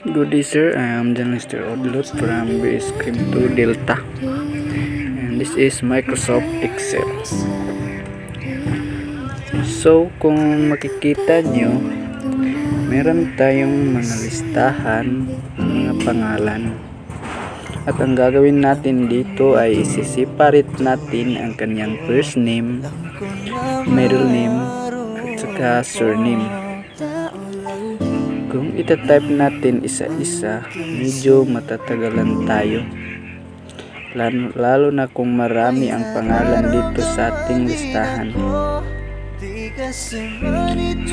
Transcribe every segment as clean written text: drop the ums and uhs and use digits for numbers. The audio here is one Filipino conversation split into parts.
Good day, sir. I am Mr. Odlot from BS Cream 2 Delta, and this is Microsoft Excel. So, kung makikita nyo, meron tayong mga listahan ng mga pangalan. At ang gagawin natin dito ay isi-separate natin ang kanyang first name, middle name, at saka surname. Kung itatype natin isa-isa, medyo matatagalan tayo. Lalo na kung marami ang pangalan dito sa ating listahan. So,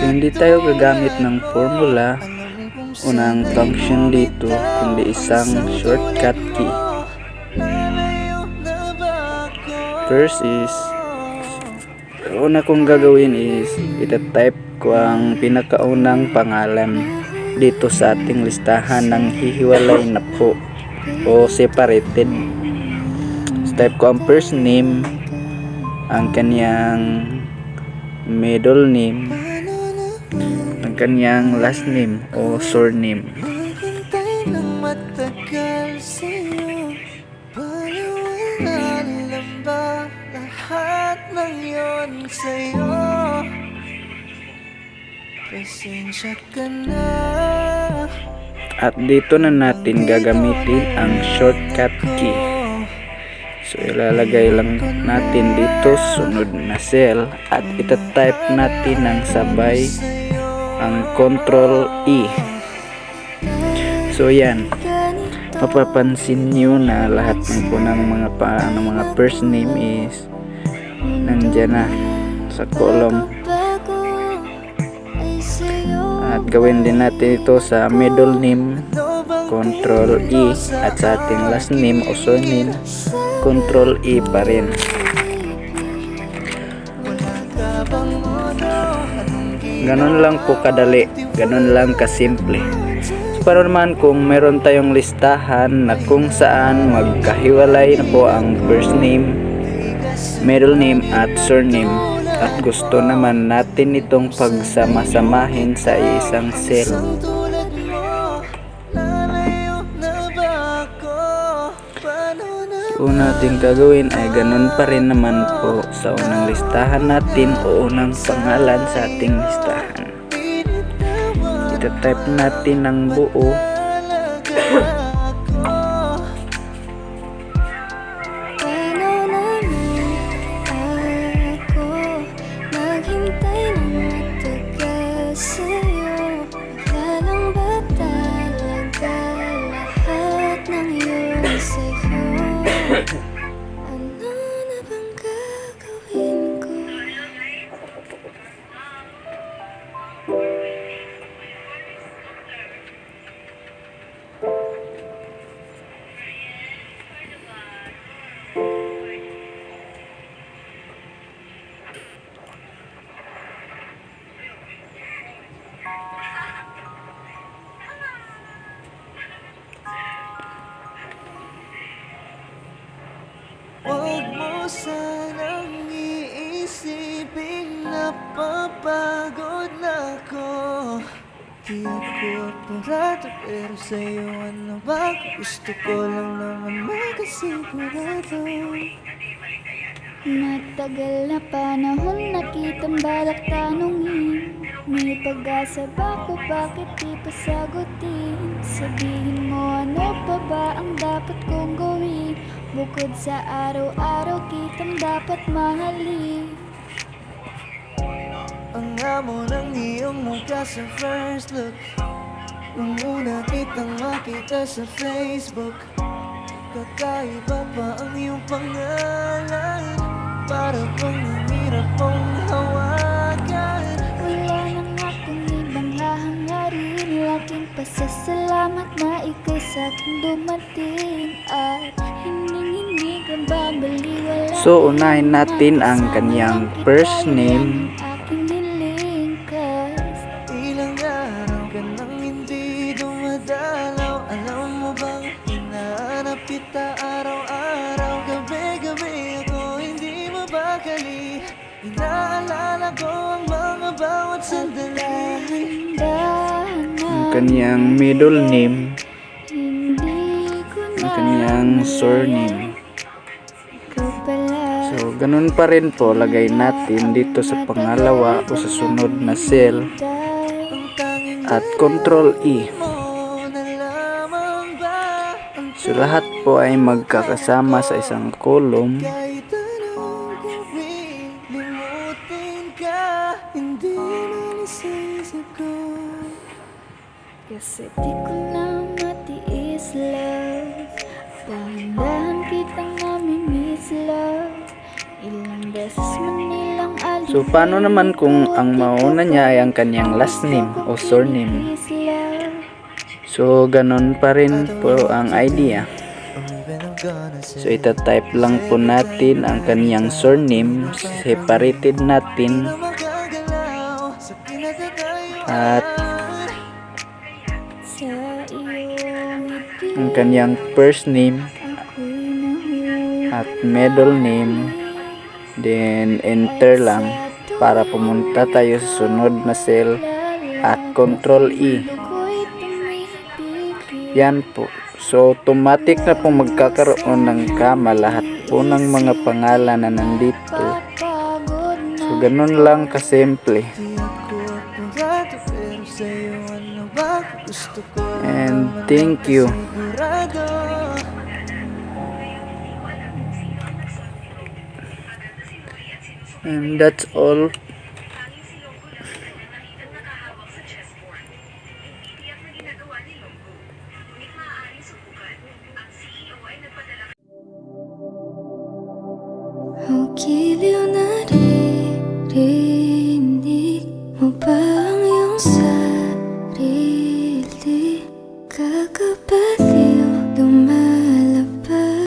hindi tayo gagamit ng formula o ng function dito, kundi isang shortcut key. First is, una kong gagawin is, itatype ko ang pinakaunang pangalan dito sa ating listahan ng hihiwalay na po o separated. Type ko ang first name, ang kanyang middle name, ang kanyang last name o surname. At dito na natin gagamitin ang shortcut key. So, ilalagay lang natin dito sunod na cell at itatype natin ng sabay ang Control E. So, yan. Mapapansin nyo na lahat ng mga first name is nandyan na sa column. At gawin din natin ito sa middle name, Control E, at sa ating last name o surname, Control E pa rin. Ganun lang po kadali, ganun lang kasimple. Pero naman kung meron tayong listahan na kung saan magkahiwalay na po ang first name, middle name at surname, at gusto naman natin itong pagsama-samahin sa isang cell, una natin gagawin ay ganun pa rin naman po sa unang listahan natin o unang pangalan sa ating listahan. Itatype natin ng buo. Huwag mo sanang iisipin na papagod na ako. Di ako apurado pero sa'yo ano ba? Gusto ko lang naman makasigurado. Matagal na panahon nakitang balak tanungin. May pag-asa ba ko, bakit di pa sagutin? Sabihin mo ano pa ba ang dapat kong gawin? Bukod sa araw-araw kitang dapat mahalin. Ang amo ng iyong mukha sa first look, nung una kitang makita sa Facebook. Kakaiba pa ang iyong pangalan, para bang hirap mong hawakan. Wala nang akong ibang hahangarin, laking pasasalamat na ika'y sa'king dumating. At hindi ka babaliwala. So, unahin natin ang kanyang first name, aking nilingkas. Ilang araw ka nang hindi dumadalaw. Alam mo bang hinahanap kita araw-araw? Gabi-gabi ako hindi mabakali. Inaalala ko ang mga bawat sandali. Dahan-dahan na kanyang middle name, Hindi ko ang kanyang surname. ikaw pala. So, ganun pa rin po, lagay natin dito sa pangalawa o sa sunod na cell at Control E. So, lahat po ay magkakasama sa isang column. Kahit anong gawin, limutin ka, hindi na nasa isip ko. Kasi di ko na matiis, love. Dahan-dahan kitang namimiss, love. Ilang beses man nilang alisin. So, paano naman kung ang mauna niya ay ang kanyang last name o surname? So, ganun pa rin po ang idea. So, itatype lang po natin ang kanyang surname, separated natin, at Sa iyong ngiti, ang kanyang first name ako'y nahulog. at middle name, then enter lang para pumunta tayo sa sunod na cell at Control E. Ako'y tumipigil. Yan po. So, automatic na pong magkakaroon ng kama lahat po ng mga pangalan na nandito. Pagod na So, ganun lang kasimple. Di ako apurado, pero sa'yo ano ba gusto ko? And thank you. Sigurado. And that's all